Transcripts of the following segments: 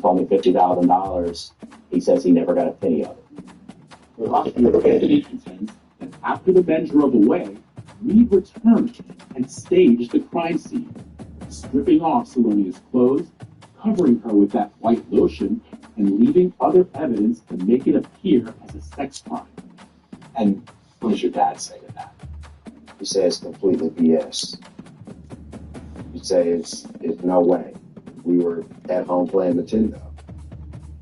told me $50,000. He says he never got a penny of it. The prosecutor Anthony contends that after the men drove away, Reed returned and staged the crime scene, stripping off Salonia's clothes, covering her with that white lotion, and leaving other evidence to make it appear as a sex crime. And what does your dad say to that? He says completely BS. He says it's no way. We were at home playing Nintendo.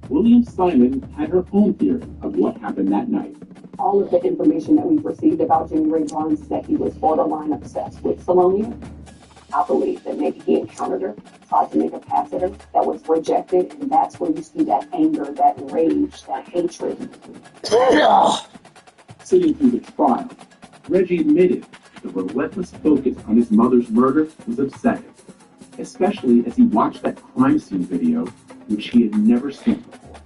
William Simon had her own theory of what happened that night. All of the information that we've received about Jimmy Ray Barnes is that he was borderline obsessed with Salonia. I believe that maybe he encountered her, tried to make a pass at her, that was rejected, and that's where you see that anger, that rage, that hatred. Sitting through the trial, Reggie admitted the relentless focus on his mother's murder was upsetting, especially as he watched that crime scene video, which he had never seen before.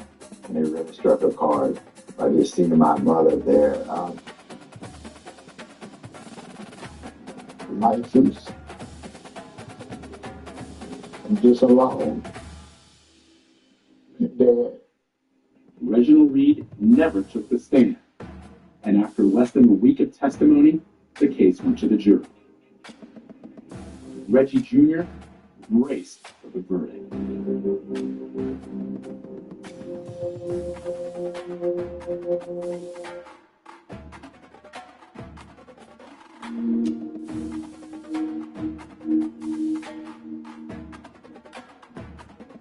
And they really struck a chord. I just seen my mother there. Lifeless. I'm just alone. Dead. Reginald Reed never took the stand, and after less than a week of testimony, the case went to the jury. Reggie Jr. braced for the verdict.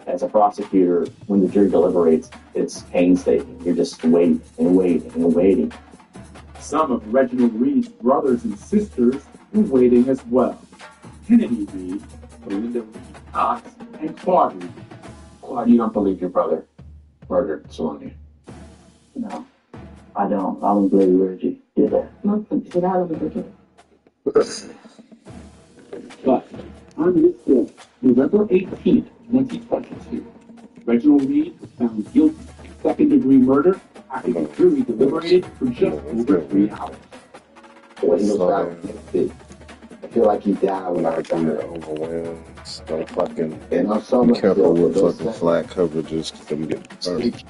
As a prosecutor, when the jury deliberates, it's painstaking. You're just waiting and waiting and waiting. Some of Reginald Reed's brothers and sisters were waiting as well. Kennedy Reed, Belinda Reed Cox, and Claude Reed. Claude, you don't believe your brother murdered Salonia? No, I don't. I don't believe Reggie did that. Get out of the But on this day, November 18th, 2022, Reginald Reed was found guilty of second-degree murder after the jury deliberated for just over 3 hours. When he was out, I feel like he died when I was You're younger. overwhelmed. Don't fucking And I'm so be much careful better with those fucking flat coverages because them get burned.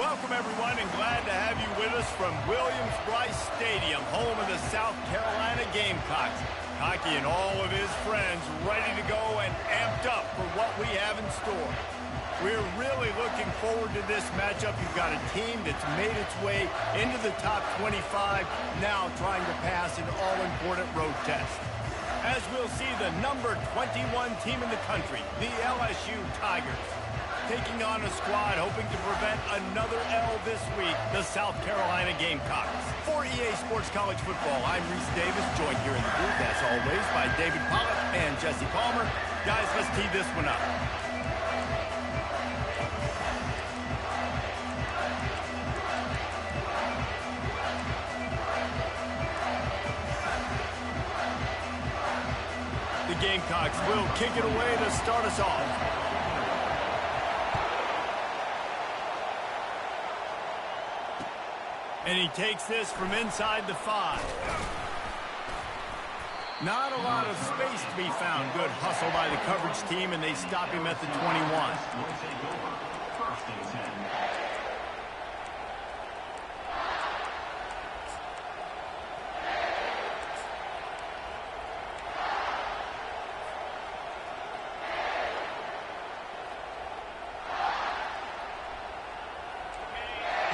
Welcome, everyone, and glad to have you with us from Williams-Brice Stadium, home of the South Carolina Gamecocks. Hockey and all of his friends ready to go and amped up for what we have in store. We're really looking forward to this matchup. You've got a team that's made its way into the top 25, now trying to pass an all-important road test. As we'll see the number 21 team in the country, the LSU Tigers, taking on a squad hoping to prevent another L this week, the South Carolina Gamecocks. For EA Sports College Football, I'm Reese Davis, joined here in the booth, as always, by David Pollock and Jesse Palmer. Guys, let's tee this one up. The Gamecocks will kick it away to start us off. And he takes this from inside the 5. Not a lot of space to be found. Good hustle by the coverage team, and they stop him at the 21.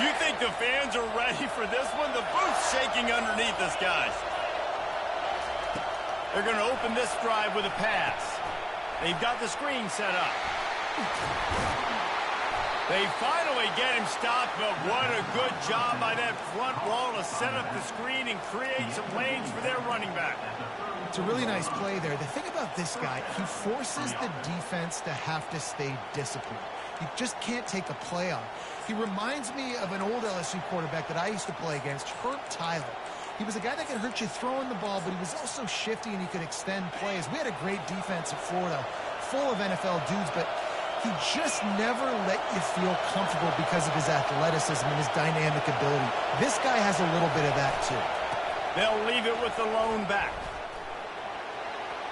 You think the fans are ready for this one? The booth's shaking underneath us, guys. They're going to open this drive with a pass. They've got the screen set up. They finally get him stopped, but what a good job by that front wall to set up the screen and create some lanes for their running back. It's a really nice play there. The thing about this guy, he forces the defense to have to stay disciplined. You just can't take a play on. He reminds me of an old LSU quarterback that I used to play against, Herb Tyler. He was a guy that could hurt you throwing the ball, but he was also shifty and he could extend plays. We had a great defense at Florida, full of NFL dudes, but he just never let you feel comfortable because of his athleticism and his dynamic ability. This guy has a little bit of that, too. They'll leave it with the lone back.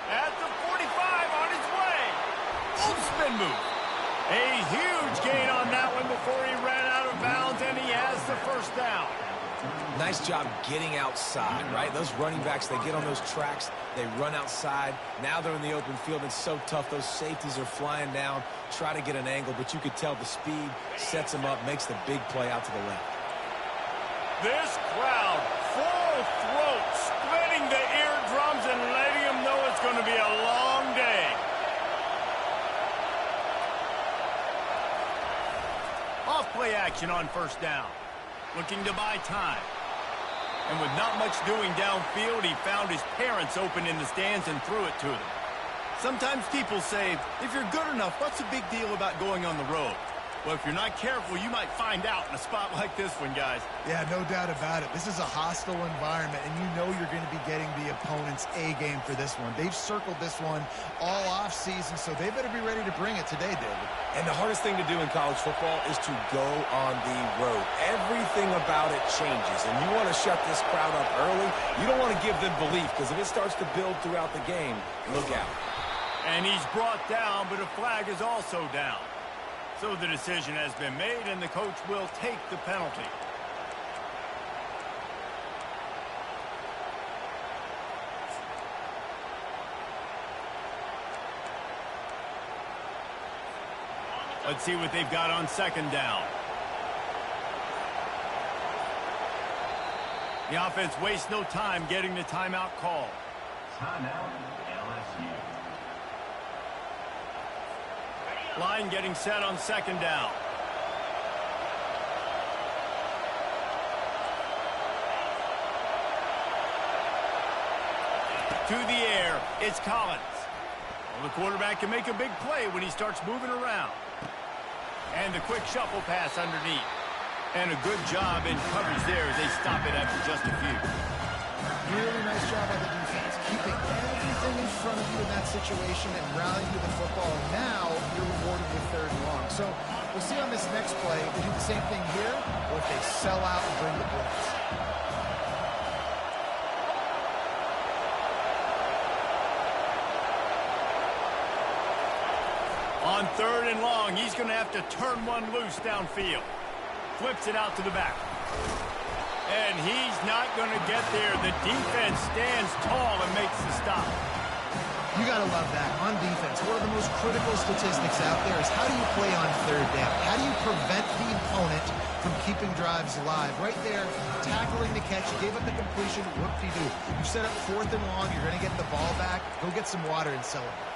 At the 45, on his way. Oh, spin move. A huge gain on that one before he ran out of bounds, and he has the first down. Nice job getting outside, right? Those running backs, they get on those tracks, they run outside. Now they're in the open field. It's so tough. Those safeties are flying down, try to get an angle, but you could tell the speed sets them up, makes the big play out to the left. This crowd, full throat, splitting the eardrums and letting them know it's going to be a long day. Off-play action on first down. Looking to buy time. And with not much doing downfield, he found his parents open in the stands and threw it to them. Sometimes people say, if you're good enough, what's the big deal about going on the road? Well, if you're not careful, you might find out in a spot like this one, guys. Yeah, no doubt about it. This is a hostile environment, and you know you're going to be getting the opponent's A-game for this one. They've circled this one all off-season, so they better be ready to bring it today, David. And the hardest thing to do in college football is to go on the road. Everything about it changes, and you want to shut this crowd up early. You don't want to give them belief, because if it starts to build throughout the game, look out. And he's brought down, but a flag is also down. So the decision has been made, and the coach will take the penalty. Let's see what they've got on second down. The offense wastes no time getting the timeout call. Timeout, LSU. Line getting set on second down. To the air, it's Collins. Well, the quarterback can make a big play when he starts moving around. And the quick shuffle pass underneath. And a good job in coverage there as they stop it after just a few. Really nice job by the defense, keeping everything in front of you in that situation and rallying to the football. And now you're rewarded with third and long. So we'll see on this next play if they do the same thing here or if they sell out and bring the blitz. On third and long, he's going to have to turn one loose downfield. flips it out to the back. And he's not going to get there. The defense stands tall and makes the stop. You got to love that. On defense, one of the most critical statistics out there is how do you play on third down? How do you prevent the opponent from keeping drives alive? Right there, tackling the catch, you gave up the completion, whoop-de-doo. You set up 4th and long, you're going to get the ball back, go get some water and celebrate.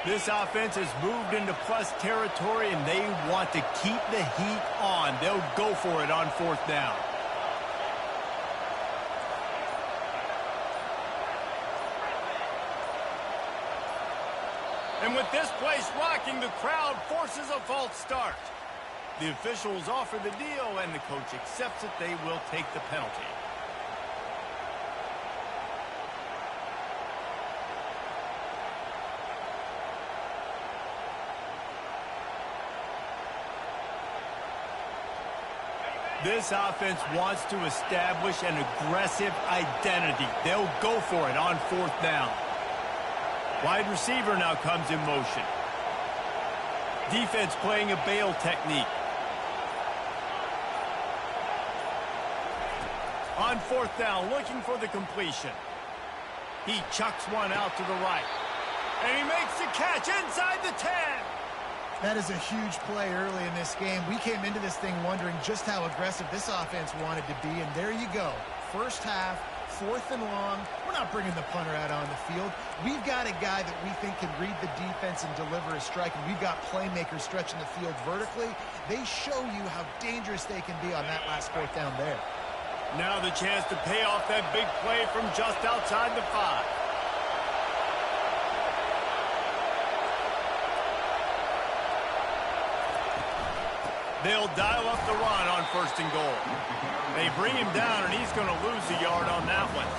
This offense has moved into plus territory, and they want to keep the heat on. They'll go for it on 4th down. And with this place rocking, the crowd forces a false start. The officials offer the deal, and the coach accepts it. They will take the penalty. This offense wants to establish an aggressive identity. They'll go for it on 4th down. Wide receiver now comes in motion. Defense playing a bail technique. On 4th down, looking for the completion. He chucks one out to the right. And he makes the catch inside the 10. That is a huge play early in this game. We came into this thing wondering just how aggressive this offense wanted to be, and there you go. First half, 4th and long. We're not bringing the punter out on the field. We've got a guy that we think can read the defense and deliver a strike, and we've got playmakers stretching the field vertically. They show you how dangerous they can be on that last 4th down there. Now the chance to pay off that big play from just outside the 5. They'll dial up the run on 1st and goal. They bring him down, and he's going to lose a yard on that one.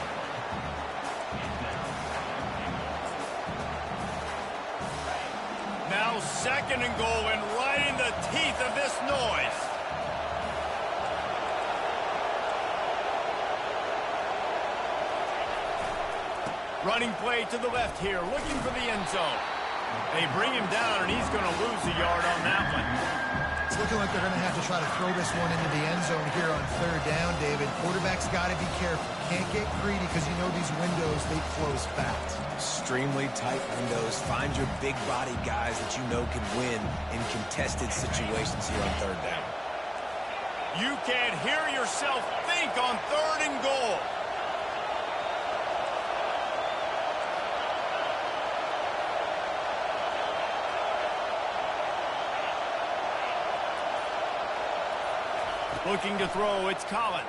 Now 2nd and goal, and right in the teeth of this noise. Running play to the left here, looking for the end zone. They bring him down, and he's going to lose a yard on that one. It's looking like they're going to have to try to throw this one into the end zone here on 3rd down, David. Quarterback's got to be careful. Can't get greedy because you know these windows, they close fast. Extremely tight windows. Find your big body guys that you know can win in contested situations here on 3rd down. You can't hear yourself think on 3rd and goal. Looking to throw, it's Collins.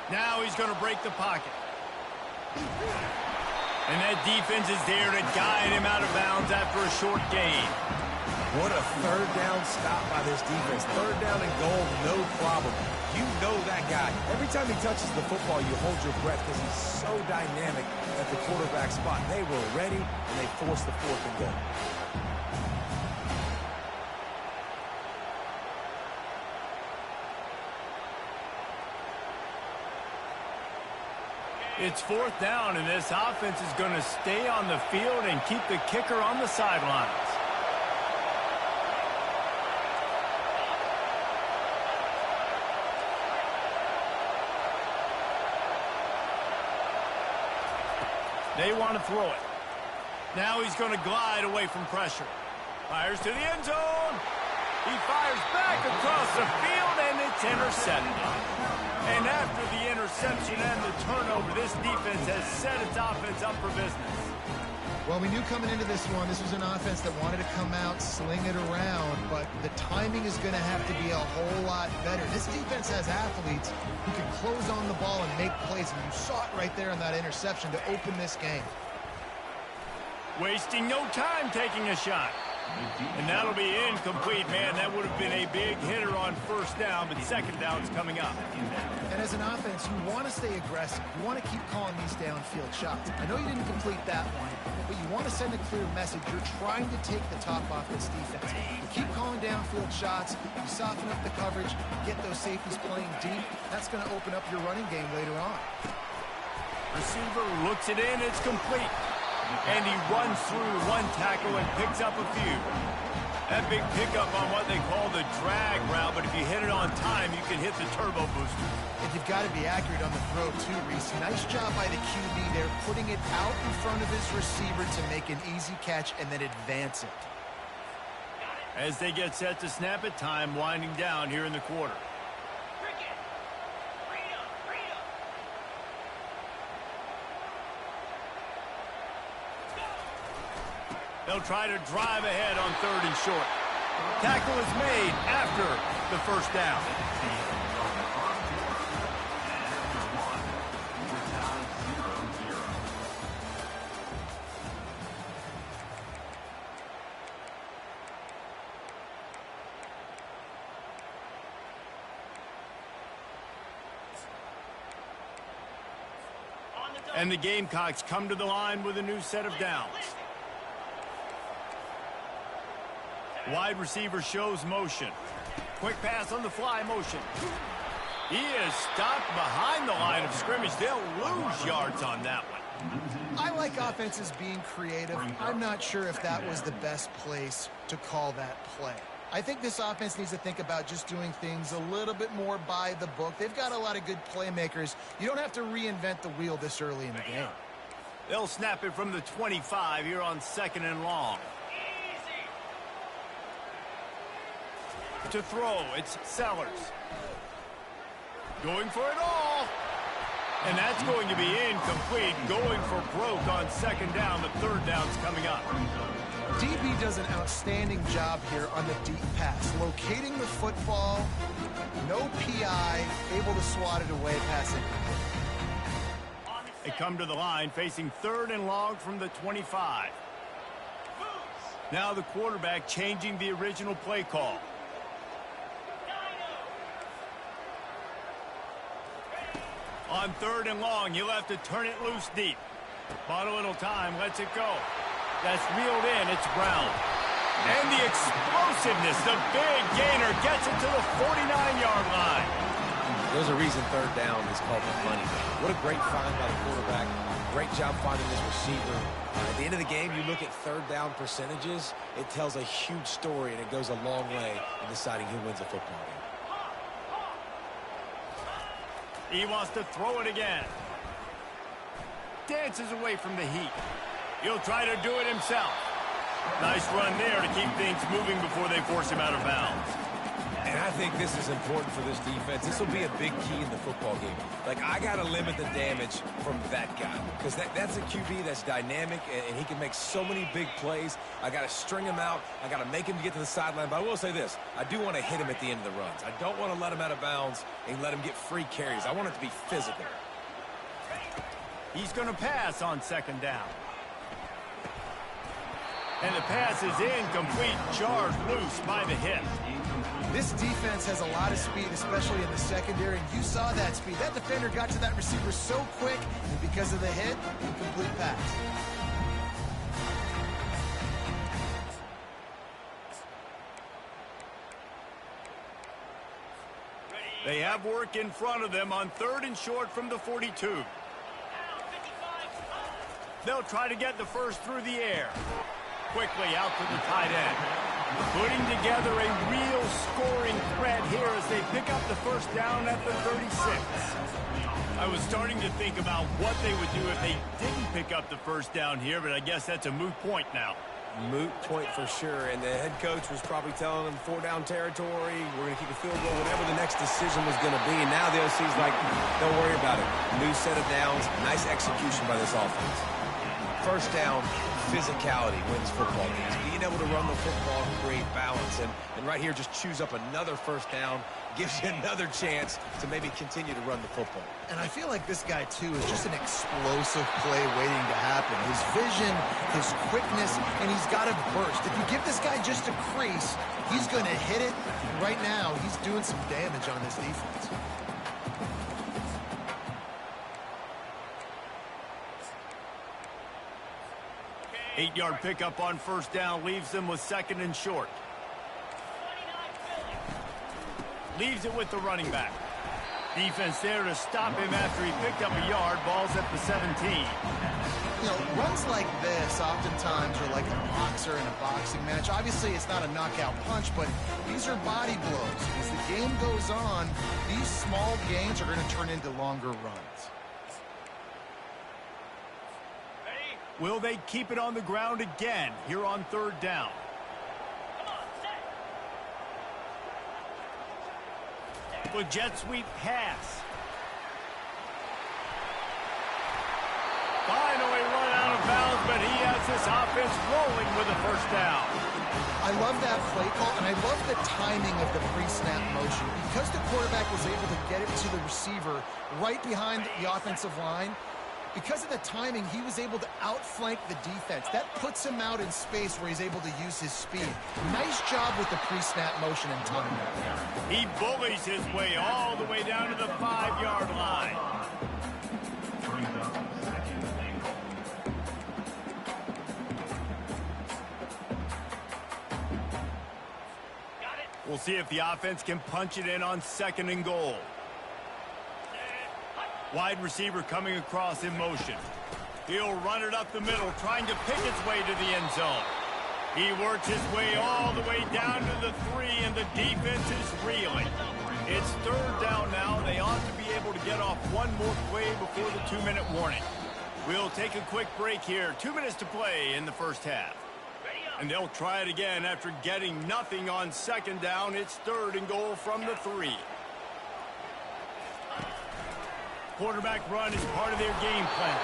Now he's going to break the pocket. And that defense is there to guide him out of bounds after a short gain. What a 3rd down stop by this defense. 3rd down and goal, no problem. You know that guy. Every time he touches the football, you hold your breath because he's so dynamic at the quarterback spot. They were ready, and they forced the 4th and goal. It's 4th down, and this offense is going to stay on the field and keep the kicker on the sidelines. They want to throw it. Now he's going to glide away from pressure. Fires to the end zone. He fires back across the field, and it's intercepted. And after the interception and the turnover, this defense has set its offense up for business. Well, we knew coming into this one, this was an offense that wanted to come out, sling it around, but the timing is going to have to be a whole lot better. This defense has athletes who can close on the ball and make plays, and you saw it right there in that interception to open this game. Wasting no time taking a shot. And that'll be incomplete, man. That would have been a big hitter on 1st down, but 2nd down's coming up. And as an offense, you want to stay aggressive. You want to keep calling these downfield shots. I know you didn't complete that one, but you want to send a clear message. You're trying to take the top off this defense. You keep calling downfield shots. You soften up the coverage. You get those safeties playing deep. That's going to open up your running game later on. Receiver looks it in, it's complete. And he runs through one tackle and picks up a few. That big pickup on what they call the drag route, but if you hit it on time, you can hit the turbo booster. And you've got to be accurate on the throw, too, Reese. Nice job by the QB there, putting it out in front of his receiver to make an easy catch and then advance it. As they get set to snap it, time winding down here in the quarter. They'll try to drive ahead on 3rd and short. Tackle is made after the first down. And the Gamecocks come to the line with a new set of downs. Wide receiver shows motion. Quick pass on the fly motion. He is stopped behind the line of scrimmage. They'll lose yards on that one. I like offenses being creative. I'm not sure if that was the best place to call that play. I think this offense needs to think about just doing things a little bit more by the book. They've got a lot of good playmakers. You don't have to reinvent the wheel this early in the game. They'll snap it from the 25 here on 2nd and long. To throw, it's Sellers. Going for it all. And that's going to be incomplete. Going for broke on 2nd down. The 3rd down's coming up. DB does an outstanding job here on the deep pass. Locating the football, no PI, able to swat it away, passing. They come to the line facing 3rd and long from the 25. Now the quarterback changing the original play call. On 3rd and long, you'll have to turn it loose deep. Bought a little time, lets it go. That's reeled in, it's Brown. And the explosiveness, the big gainer gets it to the 49-yard line. There's a reason 3rd down is called the money down. What a great find by the quarterback. Great job finding this receiver. At the end of the game, you look at 3rd down percentages, it tells a huge story, and it goes a long way in deciding who wins a football game. He wants to throw it again. Dances away from the heat. He'll try to do it himself. Nice run there to keep things moving before they force him out of bounds. And I think this is important for this defense. This will be a big key in the football game. Like, I got to limit the damage from that guy. Because that's a QB that's dynamic, and he can make so many big plays. I got to string him out. I got to make him get to the sideline. But I will say this. I do want to hit him at the end of the runs. I don't want to let him out of bounds and let him get free carries. I want it to be physical. He's going to pass on 2nd down. And the pass is incomplete. Charged loose by the hit. This defense has a lot of speed, especially in the secondary, and you saw that speed. That defender got to that receiver so quick, and because of the hit, incomplete pass. They have work in front of them on 3rd and short from the 42. They'll try to get the first through the air. Quickly out to the tight end. Putting together a real scoring threat here as they pick up the first down at the 36. I was starting to think about what they would do if they didn't pick up the first down here, but I guess that's a moot point now. Moot point for sure, and the head coach was probably telling them 4-down territory, we're going to keep a field goal, whatever the next decision was going to be. And now the OC's like, don't worry about it. New set of downs, nice execution by this offense. First down, physicality wins football games. Being able to run the football and create balance. And right here, just choose up another first down, gives you another chance to maybe continue to run the football. And I feel like this guy, too, is just an explosive play waiting to happen. His vision, his quickness, and he's got a burst. If you give this guy just a crease, he's going to hit it. Right now, he's doing some damage on this defense. Eight-yard pickup on first down leaves them with 2nd and short. Leaves it with the running back. Defense there to stop him after he picked up a yard. Ball's at the 17. You know, runs like this oftentimes are like a boxer in a boxing match. Obviously, it's not a knockout punch, but these are body blows. As the game goes on, these small gains are going to turn into longer runs. Will they keep it on the ground again here on third down? The jet sweep pass. Finally run out of bounds, but he has this offense rolling with a first down. I love that play call, and I love the timing of the pre-snap motion. Because the quarterback was able to get it to the receiver right behind the offensive line, because of the timing, he was able to outflank the defense. That puts him out in space where he's able to use his speed. Nice job with the pre-snap motion and timing. He bullies his way all the way down to the 5-yard line. We'll see if the offense can punch it in on 2nd and goal. Wide receiver coming across in motion. He'll run it up the middle, trying to pick its way to the end zone. He works his way all the way down to the 3, and the defense is reeling. It's third down now. They ought to be able to get off one more play before the 2-minute warning. We'll take a quick break here. 2 minutes to play in the first half. And they'll try it again after getting nothing on 2nd down. It's 3rd and goal from the 3. Quarterback run is part of their game plan.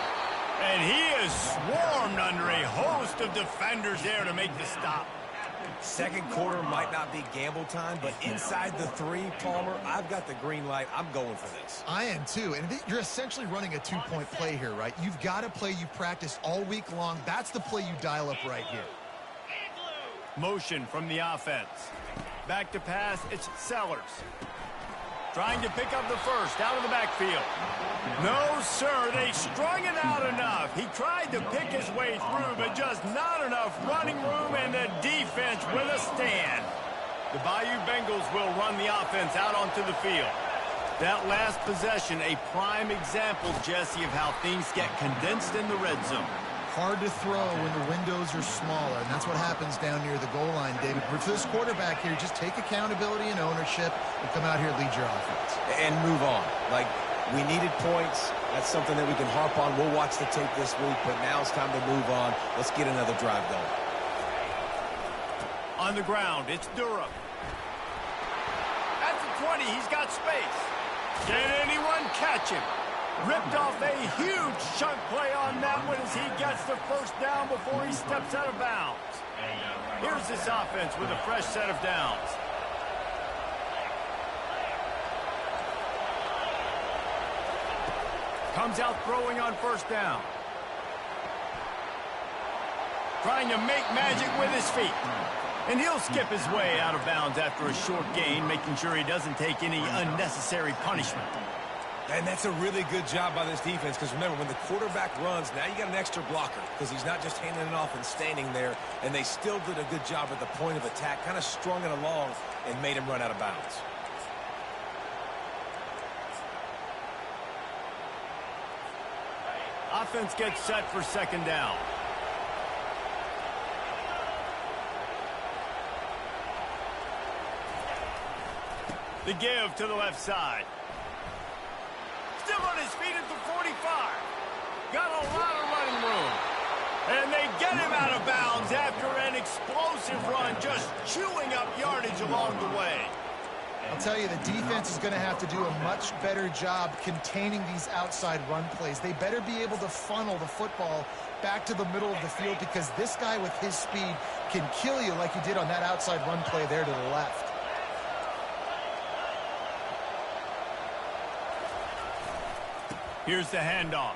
And he is swarmed under a host of defenders there to make the stop. Second quarter might not be gamble time, but inside the 3, Palmer, I've got the green light. I'm going for this. I am too. And you're essentially running a 2-point play here, right? You've got a play you practice all week long. That's the play you dial up right here. Motion from the offense. Back to pass, it's Sellers. Trying to pick up the first out of the backfield. No, sir, they strung it out enough. He tried to pick his way through, but just not enough running room, and the defense with a stand. The Bayou Bengals will run the offense out onto the field. That last possession, a prime example, Jesse, of how things get condensed in the red zone. Hard to throw when the windows are smaller, and that's what happens down near the goal line, David. For this quarterback here, just take accountability and ownership and come out here and lead your offense. And move on. Like, we needed points. That's something that we can harp on. We'll watch the tape this week, but now it's time to move on. Let's get another drive going. On the ground, it's Durham. At the 20, he's got space. Can anyone catch him? Ripped off a huge chunk play on that one as he gets the first down before he steps out of bounds. Here's this offense with a fresh set of downs. Comes out throwing on first down. Trying to make magic with his feet. And he'll skip his way out of bounds after a short gain, making sure he doesn't take any unnecessary punishment. And that's a really good job by this defense, because remember, when the quarterback runs, now you got an extra blocker, because he's not just handing it off and standing there, and they still did a good job at the point of attack, kind of strung it along and made him run out of bounds. Offense gets set for 2nd down. The give to the left side. Still on his feet at the 45. Got a lot of running room. And they get him out of bounds after an explosive run, just chewing up yardage along the way. I'll tell you, the defense is going to have to do a much better job containing these outside run plays. They better be able to funnel the football back to the middle of the field, because this guy with his speed can kill you like he did on that outside run play there to the left. Here's the handoff.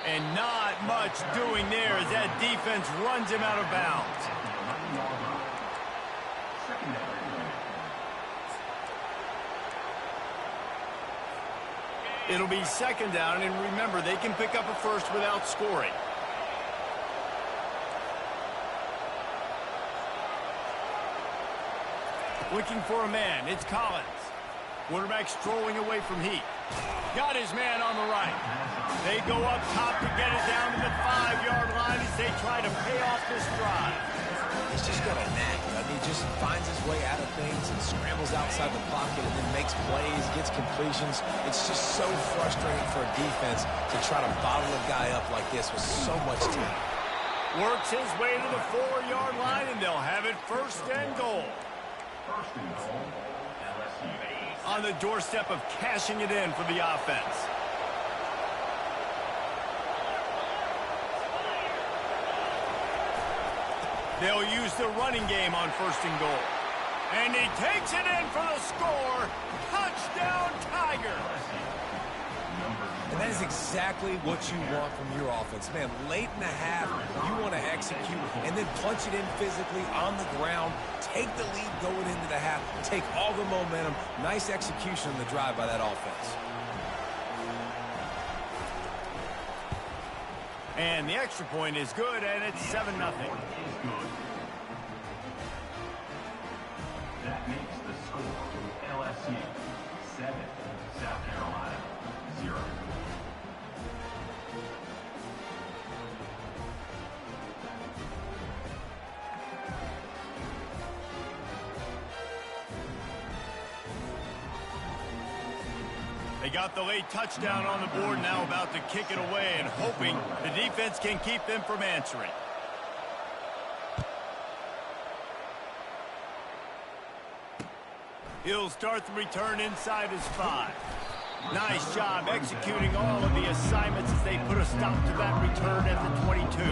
And not much doing there as that defense runs him out of bounds. It'll be 2nd down, and remember, they can pick up a first without scoring. Looking for a man, it's Collins. Quarterback strolling away from heat. Got his man on the right. They go up top to get it down to the 5-yard line as they try to pay off this drive. He's just got a knack. I mean, he just finds his way out of things and scrambles outside the pocket and then makes plays, gets completions. It's just so frustrating for a defense to try to bottle a guy up like this with so much time. Works his way to the 4-yard line, and they'll have it 1st and goal. First and goal, LSU. On the doorstep of cashing it in for the offense. They'll use the running game on 1st and goal. And he takes it in for the score. Touchdown, Tigers! And that is exactly what you want from your offense. Man, late in the half, you want to execute and then punch it in physically on the ground, take the lead going into the half, take all the momentum. Nice execution on the drive by that offense. And the extra point is good, and it's 7-0. That makes the score LSU 7, South Carolina 0. They got the late touchdown on the board, now about to kick it away and hoping the defense can keep them from answering. He'll start the return inside his 5. Nice job executing all of the assignments as they put a stop to that return at the 22.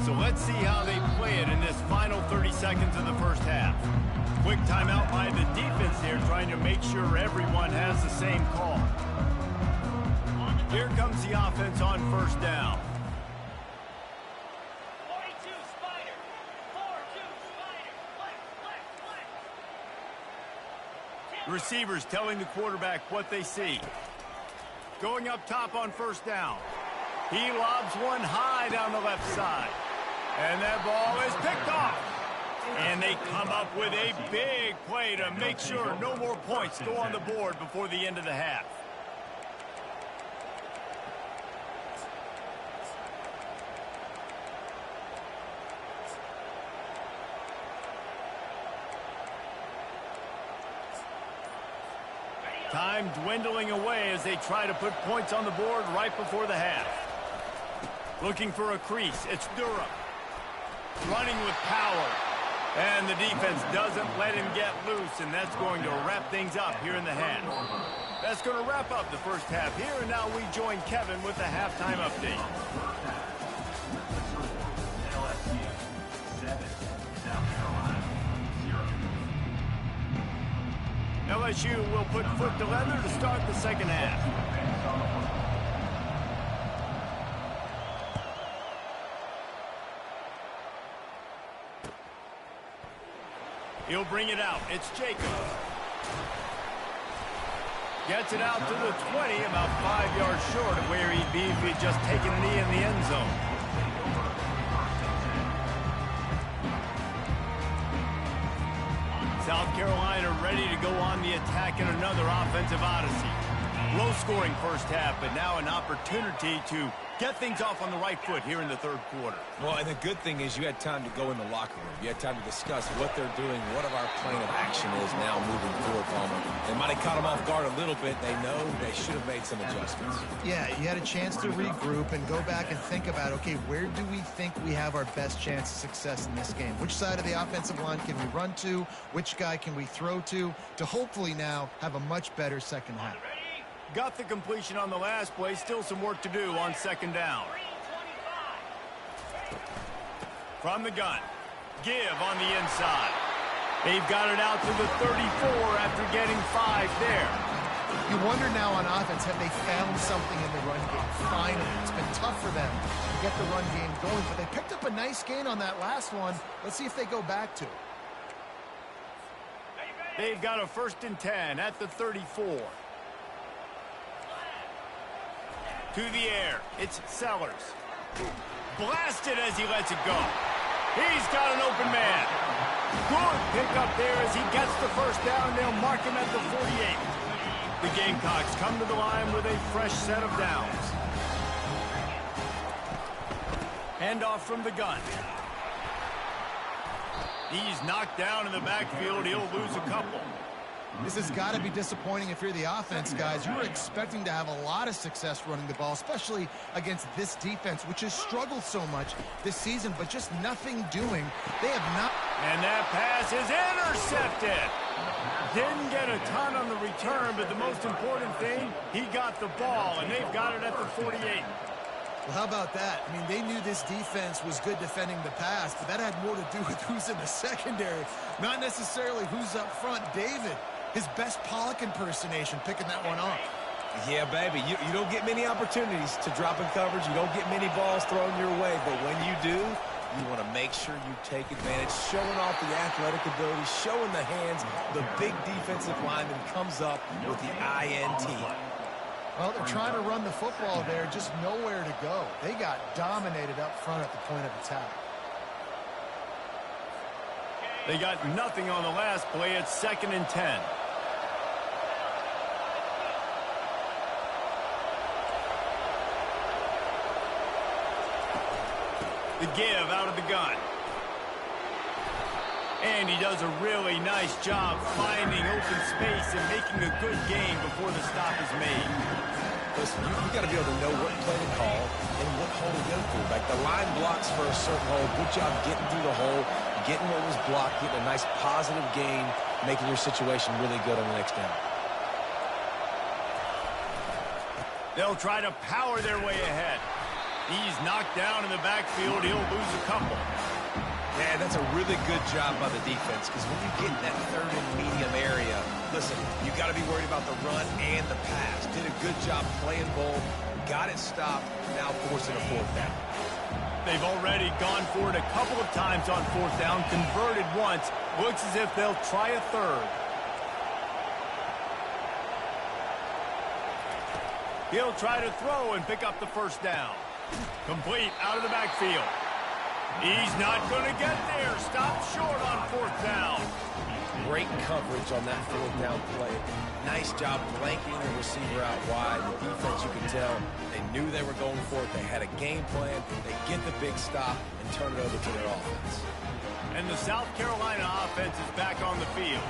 So let's see how they play it in this final 30 seconds of the first half. Quick timeout by the defense here, trying to make sure everyone has the same call. Here comes the offense on 1st down. 42 Spider. 4-2 Spider. Flex. Receivers telling the quarterback what they see. Going up top on 1st down. He lobs one high down the left side. And that ball is picked off. And they come up with a big play to make sure no more points go on the board before the end of the half. Time dwindling away as they try to put points on the board right before the half. Looking for a crease, it's Durham. Running with power. And the defense doesn't let him get loose, and that's going to wrap things up here in the half. That's going to wrap up the first half here, and now we join Kevin with the halftime update. LSU 7, South Carolina 0. LSU will put foot to leather to start the second half. He'll bring it out. It's Jacobs. Gets it out to the 20, about 5 yards short of where he'd be if he'd just taken a knee in the end zone. South Carolina ready to go on the attack in another offensive odyssey. Low-scoring first half, but now an opportunity to get things off on the right foot here in the third quarter. Well, and the good thing is you had time to go in the locker room. You had time to discuss what they're doing, what our plan of action is now moving forward, Palmer. They might have caught them off guard a little bit. They know they should have made some adjustments. Yeah, you had a chance to regroup and go back and think about, okay, where do we think we have our best chance of success in this game? Which side of the offensive line can we run to? Which guy can we throw to hopefully now have a much better second half? Got the completion on the last play. Still some work to do on second down. From the gun. Give on the inside. They've got it out to the 34 after getting 5 there. You wonder now on offense, have they found something in the run game? Finally, it's been tough for them to get the run game going, but they picked up a nice gain on that last one. Let's see if they go back to it. They've got a 1st and 10 at the 34. To the air, it's Sellers. Blasted as he lets it go. He's got an open man. Good pickup there as he gets the 1st down. They'll mark him at the 48. The Gamecocks come to the line with a fresh set of downs. Handoff from the gun. He's knocked down in the backfield. He'll lose a couple. This has got to be disappointing if you're the offense, guys. You were expecting to have a lot of success running the ball, especially against this defense, which has struggled so much this season, but just nothing doing. They have not. And that pass is intercepted. Didn't get a ton on the return, but the most important thing, he got the ball, and they've got it at the 48. Well, how about that? I mean, they knew this defense was good defending the pass, but that had more to do with who's in the secondary, not necessarily who's up front. David, his best Pollock impersonation, picking that one off. Yeah, baby, you don't get many opportunities to drop in coverage. You don't get many balls thrown your way, but when you do, you want to make sure you take advantage, showing off the athletic ability, showing the hands. The big defensive lineman comes up with the INT. Well, they're trying to run the football there, just nowhere to go. They got dominated up front at the point of attack. They got nothing on the last play. It's 2nd and 10. The give out of the gun. And he does a really nice job finding open space and making a good gain before the stop is made. Listen, you got to be able to know what play to call and what hole to go through. Like the line blocks for a certain hole. Good job getting through the hole, getting what was blocked, getting a nice positive gain, making your situation really good on the next down. They'll try to power their way ahead. He's knocked down in the backfield. He'll lose a couple. Man, that's a really good job by the defense, because when you get in that 3rd and medium area, listen, you got to be worried about the run and the pass. Did a good job playing both, got it stopped, now forcing a 4th down. They've already gone for it a couple of times on 4th down, converted once. Looks as if they'll try a 3rd. He'll try to throw and pick up the 1st down. Complete out of the backfield. He's not going to get there. Stopped short on 4th down. Great coverage on that 4th down play. Nice job blanking the receiver out wide. The defense, you can tell, they knew they were going for it. They had a game plan. They get the big stop and turn it over to their offense. And the South Carolina offense is back on the field.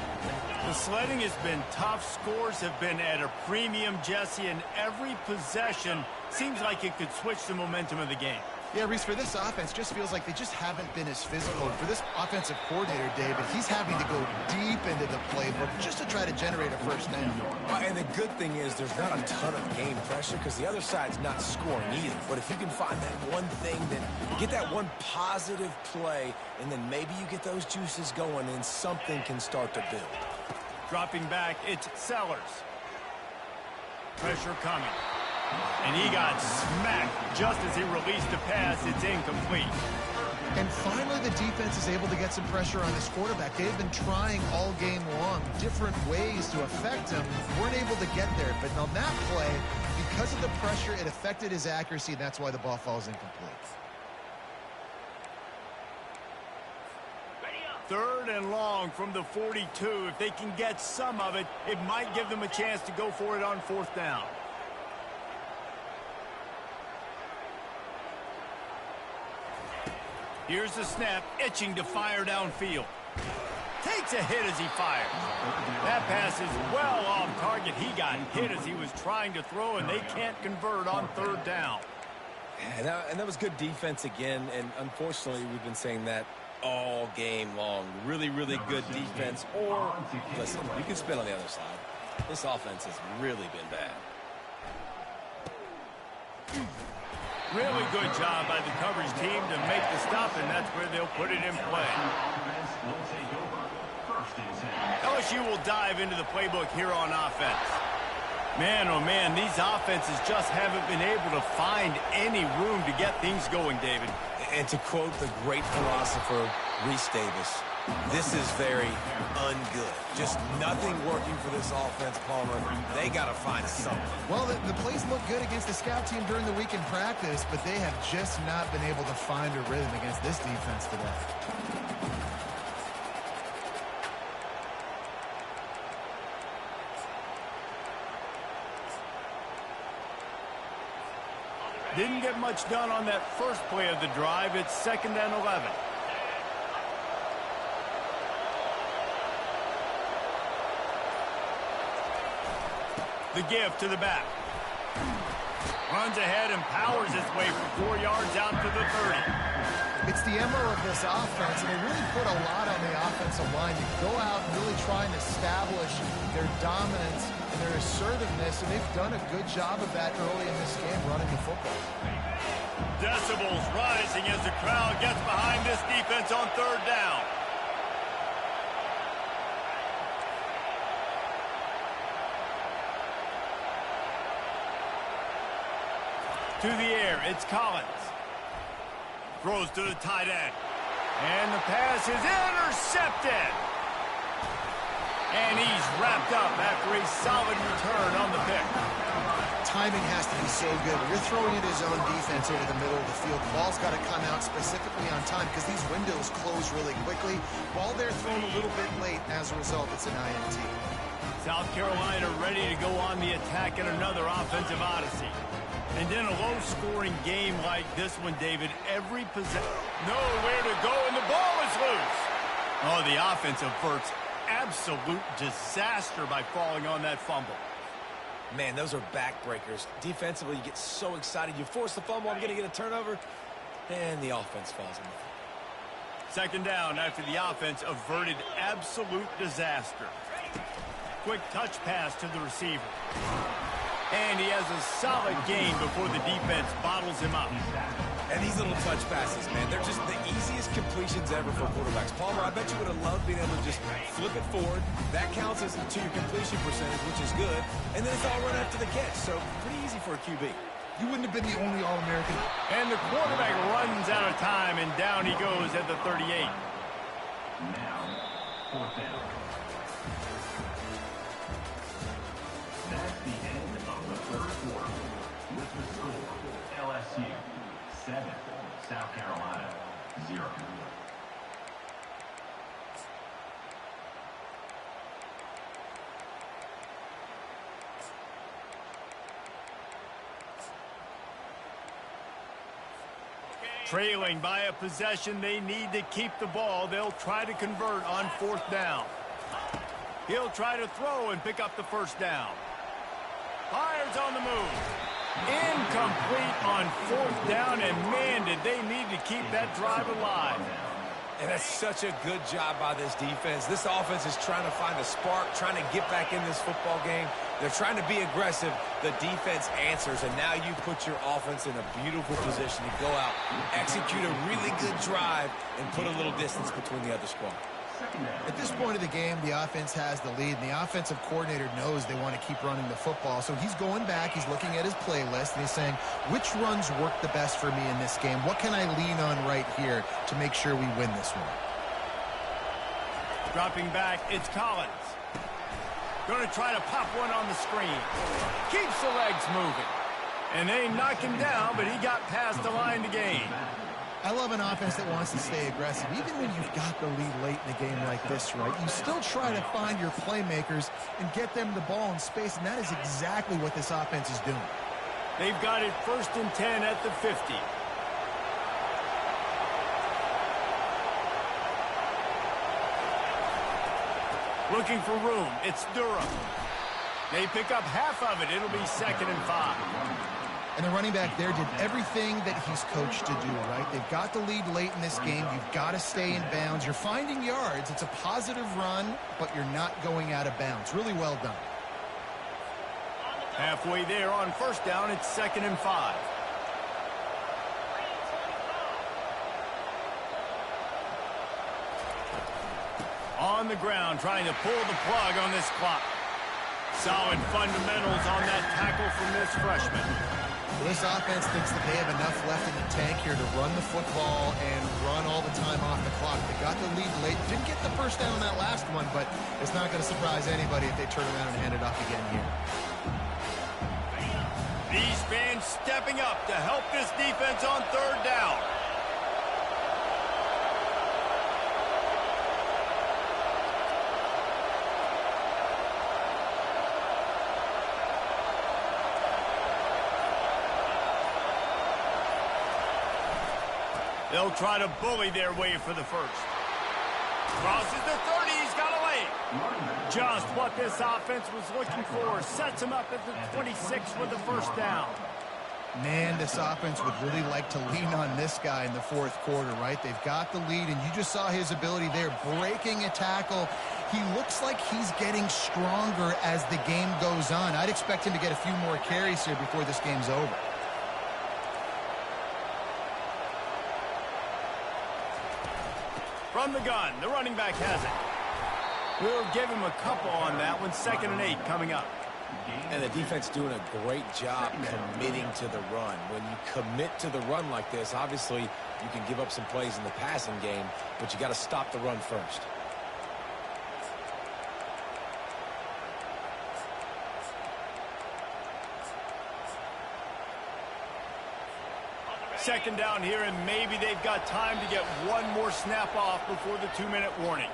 The sledding has been tough. Scores have been at a premium, Jesse, and every possession seems like it could switch the momentum of the game. Yeah, Reese, for this offense, just feels like they just haven't been as physical. For this offensive coordinator, David, he's having to go deep into the playbook just to try to generate a 1st down. And the good thing is there's not a ton of game pressure because the other side's not scoring either. But if you can find that one thing, then get that one positive play, and then maybe you get those juices going and something can start to build. Dropping back, it's Sellers. Pressure coming. And he got smacked just as he released the pass. It's incomplete. And finally, the defense is able to get some pressure on this quarterback. They've been trying all game long different ways to affect him. Weren't able to get there. But on that play, because of the pressure, it affected his accuracy, and that's why the ball falls incomplete. 3rd and long from the 42. If they can get some of it, it might give them a chance to go for it on 4th down. Here's the snap, itching to fire downfield. Takes a hit as he fires. That pass is well off target. He got hit as he was trying to throw, and they can't convert on 3rd down. And that was good defense again, and unfortunately, we've been saying that all game long. Really, really good defense. Or, listen, you can spin on the other side. This offense has really been bad. Really good job by the coverage team to make the stop, and that's where they'll put it in play. LSU will dive into the playbook here on offense. Man, oh man, these offenses just haven't been able to find any room to get things going, David. And to quote the great philosopher, Reese Davis, This is very ungood. Just nothing working for this offense, Palmer. They got to find something. Well, the plays look good against the scout team during the week in practice, but they have just not been able to find a rhythm against this defense today. Didn't get much done on that first play of the drive. It's 2nd and 11. The give to the back. Runs ahead and powers his way for 4 yards out to the 30. It's the MO of this offense, and they really put a lot on the offensive line to go out and really try and establish their dominance and their assertiveness, and they've done a good job of that early in this game running the football. Decibels rising as the crowd gets behind this defense on 3rd down. To the air, it's Collins. Throws to the tight end. And the pass is intercepted. And he's wrapped up after a solid return on the pick. Timing has to be so good. When you're throwing it his own defense over the middle of the field, the ball's got to come out specifically on time because these windows close really quickly. Ball there thrown a little bit late. As a result, it's an INT. South Carolina ready to go on the attack in another offensive odyssey. And in a low-scoring game like this one, David, every possession, nowhere to go, and the ball is loose. Oh, the offense averts absolute disaster by falling on that fumble. Man, those are backbreakers. Defensively, you get so excited. You force the fumble, I'm going to get a turnover, and the offense falls in. 2nd down after the offense averted absolute disaster. Quick touch pass to the receiver. And he has a solid gain before the defense bottles him up. And these little touch passes, man, they're just the easiest completions ever for quarterbacks. Palmer, I bet you would have loved being able to just flip it forward. That counts as to your completion percentage, which is good. And then it's all run after the catch, so pretty easy for a QB. You wouldn't have been the only All-American. And the quarterback runs out of time, and down he goes at the 38. Now, 4th down. That's the end of the 3rd quarter. With the score, LSU 7, South Carolina 0. Trailing by a possession, they need to keep the ball. They'll try to convert on 4th down. He'll try to throw and pick up the 1st down. Fires on the move. Incomplete on 4th down, and man, did they need to keep that drive alive. And that's such a good job by this defense. This offense is trying to find a spark, trying to get back in this football game. They're trying to be aggressive. The defense answers, and now you put your offense in a beautiful position to go out, execute a really good drive, and put a little distance between the other squad. At this point of the game, the offense has the lead, and the offensive coordinator knows they want to keep running the football. So he's going back, he's looking at his playlist, and he's saying, which runs work the best for me in this game? What can I lean on right here to make sure we win this one? Dropping back, it's Collins. Going to try to pop one on the screen. Keeps the legs moving. And they knock him down, but he got past the line to gain. I love an offense that wants to stay aggressive. Even when you've got the lead late in a game like this, right, you still try to find your playmakers and get them the ball in space, and that is exactly what this offense is doing. They've got it 1st and 10 at the 50. Looking for room. It's Durham. They pick up half of it. It'll be 2nd and 5. And the running back there did everything that he's coached to do, right? They've got the lead late in this game. You've got to stay in bounds. You're finding yards. It's a positive run, but you're not going out of bounds. Really well done. Halfway there on 1st down, it's 2nd and 5. On the ground, trying to pull the plug on this clock. Solid fundamentals on that tackle from this freshman. This offense thinks that they have enough left in the tank here to run the football and run all the time off the clock. They got the lead late. Didn't get the first down on that last one, but it's not going to surprise anybody if they turn around and hand it off again here. These fans stepping up to help this defense on third down. They'll try to bully their way for the first. Crosses the 30, he's got a lane. Just what this offense was looking for. Sets him up at the 26 with the first down. Man, this offense would really like to lean on this guy in the fourth quarter, right? They've got the lead, and you just saw his ability there, breaking a tackle. He looks like he's getting stronger as the game goes on. I'd expect him to get a few more carries here before this game's over. From the gun, the running back has it. We'll give him a couple on that one. 2nd and 8 coming up. And the defense doing a great job committing to the run. When you commit to the run like this, obviously you can give up some plays in the passing game, but you got to stop the run first. Second down here, and maybe they've got time to get one more snap off before the 2-minute warning.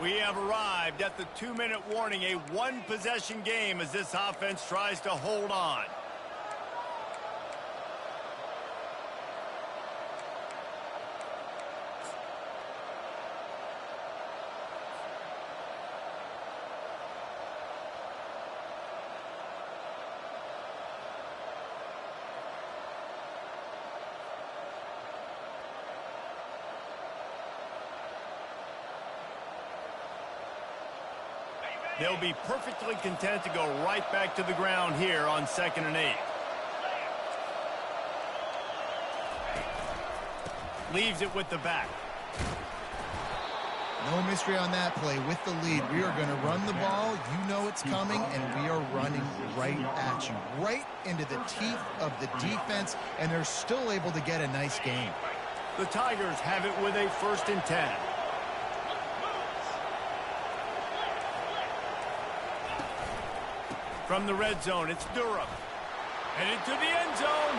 We have arrived at the 2-minute warning, a one-possession game as this offense tries to hold on. They'll be perfectly content to go right back to the ground here on 2nd and 8. Leaves it with the back. No mystery on that play. With the lead, we are going to run the ball. You know it's coming, and we are running right at you, right into the teeth of the defense, and they're still able to get a nice gain. The Tigers have it with a 1st and 10. From the red zone, it's Durham. Headed to the end zone,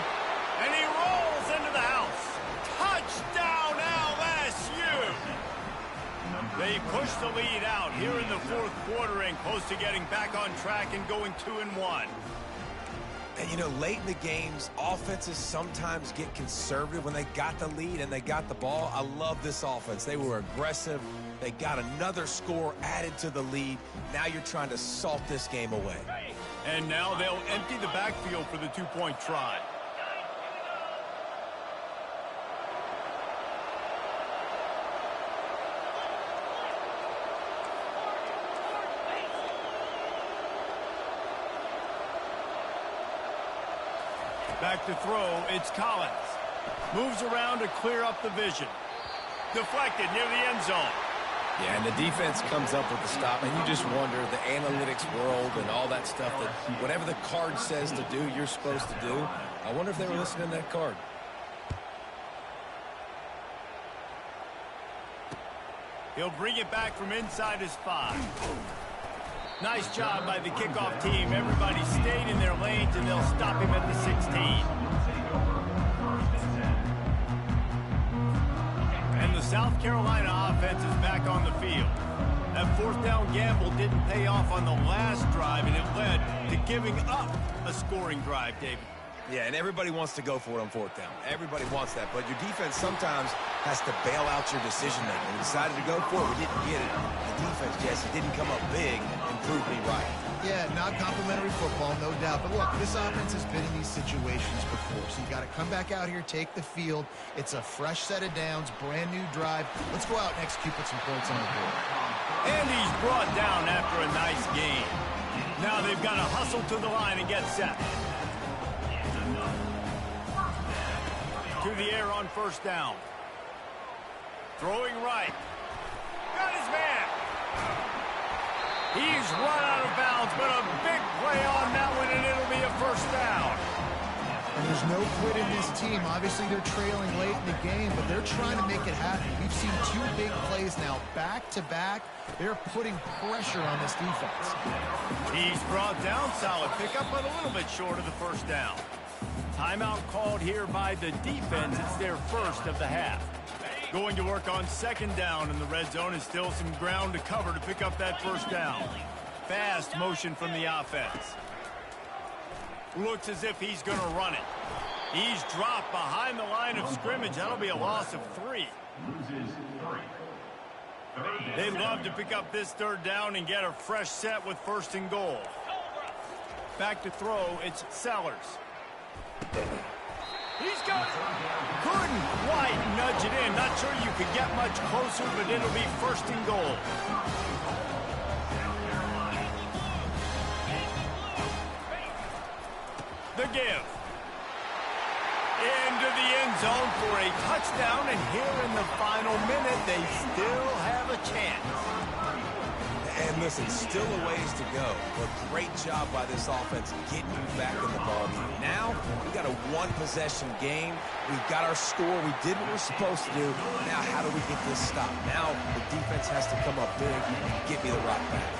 and he rolls into the house. Touchdown, LSU! They push the lead out here in the fourth quarter and close to getting back on track and going 2-1. And, you know, late in the games, offenses sometimes get conservative when they got the lead and they got the ball. I love this offense. They were aggressive. They got another score added to the lead. Now you're trying to salt this game away. And now they'll empty the backfield for the 2-point try. Back to throw, it's Collins. Moves around to clear up the vision. Deflected near the end zone. Yeah, and the defense comes up with the stop, and you just wonder, the analytics world and all that stuff, that whatever the card says to do, you're supposed to do. I wonder if they were listening to that card. He'll bring it back from inside his 5. Nice job by the kickoff team. Everybody stayed in their lanes, and they'll stop him at the 16. And the South Carolina offense is back on the field. That 4th down gamble didn't pay off on the last drive, and it led to giving up a scoring drive, David. Yeah, and everybody wants to go for it on 4th down. Everybody wants that, but your defense sometimes has to bail out your decision-making. We decided to go for it. We didn't get it. The defense, Jesse, didn't come up big and prove me right. Yeah, not complimentary football, no doubt. But look, this offense has been in these situations before, so you got to come back out here, take the field. It's a fresh set of downs, brand new drive. Let's go out and execute, put some points on the board. And he's brought down after a nice game. Now they've got to hustle to the line and get set. To the air on 1st down. Throwing right. Got his man. He's run out of bounds, but a big play on that one, and it'll be a 1st down. And there's no quit in this team. Obviously, they're trailing late in the game, but they're trying to make it happen. We've seen 2 big plays now, back-to-back. They're putting pressure on this defense. He's brought down. Solid pickup, but a little bit short of the first down. Timeout called here by the defense. It's their first of the half. Going to work on second down in the red zone, and still some ground to cover to pick up that first down. Fast motion from the offense. Looks as if he's going to run it. He's dropped behind the line of scrimmage. That'll be a loss of 3. They'd love to pick up this third down and get a fresh set with first and goal. Back to throw, it's Sellers. He's got it. Couldn't quite nudge it in. Not sure you could get much closer, but it'll be first and goal. The give. Into the end zone for a touchdown, and here in the final minute, they still have a chance. And listen, still a ways to go, but great job by this offense getting you back in the ballgame. Now, we got a 1-possession game. We've got our score. We did what we're supposed to do. Now, how do we get this stopped? Now, the defense has to come up big and get me the rock back.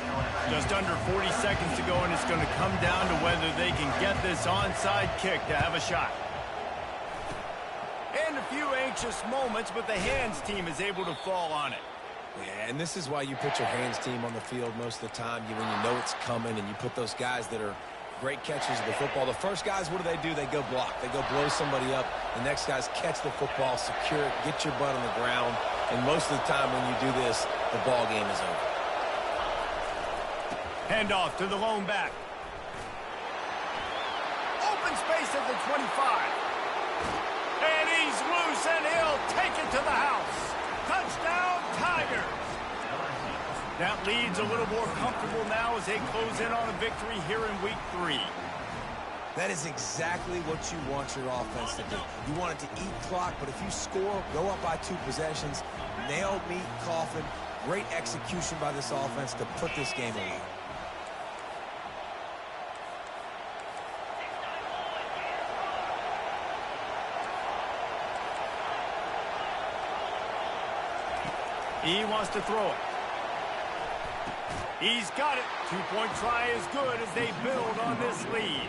Just under 40 seconds to go, and it's going to come down to whether they can get this onside kick to have a shot. And a few anxious moments, but the hands team is able to fall on it. Yeah, and this is why you put your hands team on the field most of the time. When you know it's coming, and you put those guys that are great catchers of the football. The first guys, what do? They go block. They go blow somebody up. The next guys catch the football, secure it, get your butt on the ground. And most of the time when you do this, the ball game is over. Handoff to the lone back. Open space at the 25. And he's loose, and he'll take it to the house. Touchdown, Tigers. That lead's a little more comfortable now as they close in on a victory here in week 3. That is exactly what you want your offense to do. You want it to eat clock, but if you score, go up by 2 possessions, nail, meet, coffin. Great execution by this offense to put this game away. He wants to throw it. He's got it. 2-point try is good as they build on this lead.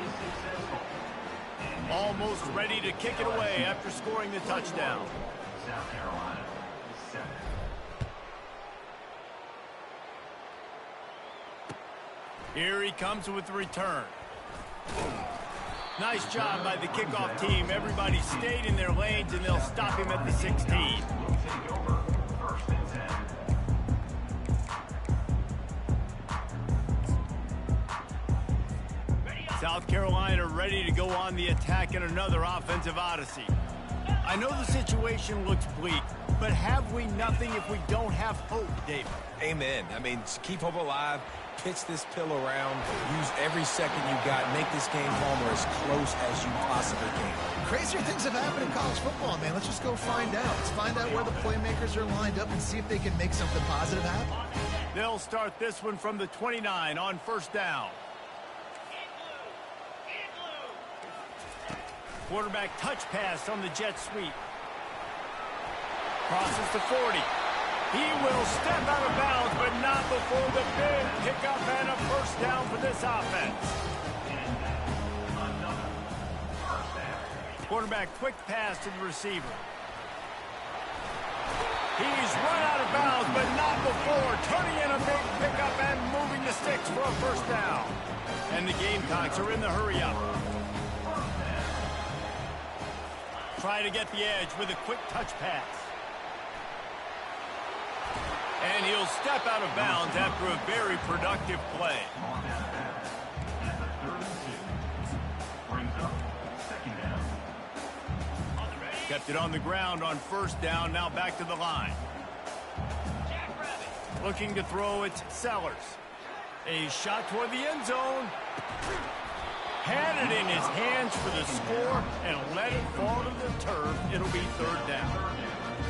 Almost ready to kick it away after scoring the touchdown. South Carolina, 7. Here he comes with the return. Nice job by the kickoff team. Everybody stayed in their lanes, and they'll stop him at the 16. South Carolina ready to go on the attack in another offensive odyssey. I know the situation looks bleak, but have we nothing if we don't have hope, David? Amen. I mean, keep hope alive, pitch this pill around, use every second you got, make this game home or as close as you possibly can. Crazier things have happened in college football, man. Let's just go find out. Let's find out where the playmakers are lined up and see if they can make something positive happen. They'll start this one from the 29 on first down. Quarterback touch pass on the jet sweep. Crosses to 40. He will step out of bounds, but not before the big pickup and a first down for this offense. Quarterback quick pass to the receiver. He's run out of bounds, but not before turning in a big pickup and moving the sticks for a first down. And the Gamecocks are in the hurry up. Try to get the edge with a quick touch pass. And he'll step out of bounds after a very productive play. Kept it on the ground on first down, now back to the line. Looking to throw, it's Sellers. A shot toward the end zone. Had it in his hands for the score and let it fall to the turf. It'll be third down.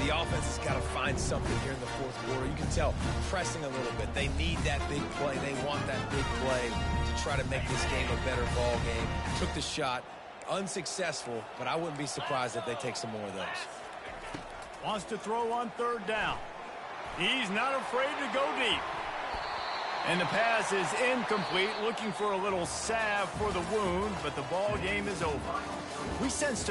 The offense has got to find something here in the fourth quarter. You can tell pressing a little bit. They need that big play. They want that big play to try to make this game a better ball game. Took the shot, Unsuccessful, but I wouldn't be surprised if they take some more of those. Wants to throw on third down. He's not afraid to go deep. And the pass is incomplete, looking for a little salve for the wound, but the ball game is over. We sensed a